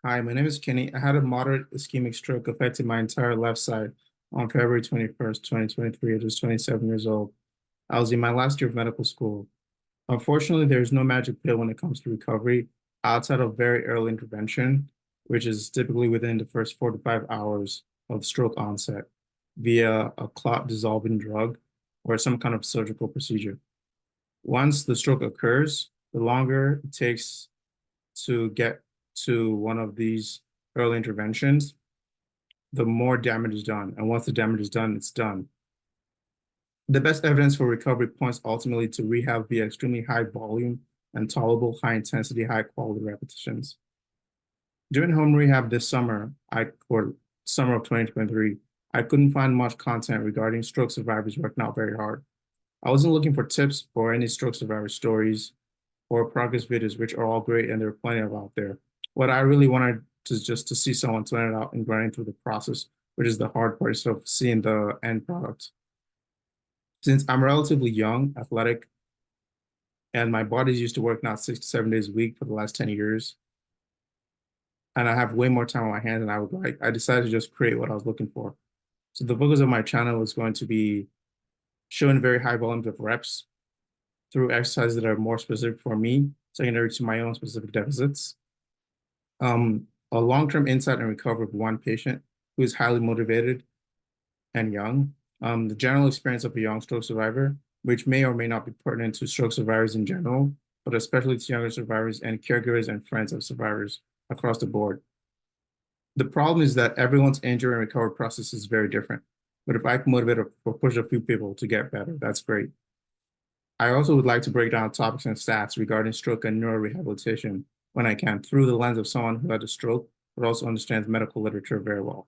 Hi, my name is Kenny. I had a moderate ischemic stroke affecting my entire left side on February 21st, 2023. I was 27 years old. I was in my last year of medical school. Unfortunately, there's no magic pill when it comes to recovery outside of very early intervention, which is typically within the first 4 to 5 hours of stroke onset via a clot dissolving drug or some kind of surgical procedure. Once the stroke occurs, the longer it takes to get to one of these early interventions, the more damage is done. And once the damage is done, it's done. The best evidence for recovery points ultimately to rehab via extremely high volume and tolerable, high intensity, high quality repetitions. During home rehab this summer, or summer of 2023, I couldn't find much content regarding stroke survivors working out very hard. I wasn't looking for tips or any stroke survivor stories or progress videos, which are all great and there are plenty of out there. What I really wanted to just to see someone sweat it out and grinding through the process, which is the hard part, instead of seeing the end product. Since I'm relatively young, athletic, and my body's used to working out 6 to 7 days a week for the last 10 years, and I have way more time on my hands than I would like, I decided to just create what I was looking for. So the focus of my channel is going to be showing very high volumes of reps through exercises that are more specific for me, secondary to my own specific deficits. A long-term insight and recovery of one patient who is highly motivated and young. The general experience of a young stroke survivor, which may or may not be pertinent to stroke survivors in general, but especially to younger survivors and caregivers and friends of survivors across the board. The problem is that everyone's injury and recovery process is very different. But if I can motivate or push a few people to get better, that's great. I also would like to break down topics and stats regarding stroke and neurorehabilitation when I can through the lens of someone who had a stroke, but also understands medical literature very well.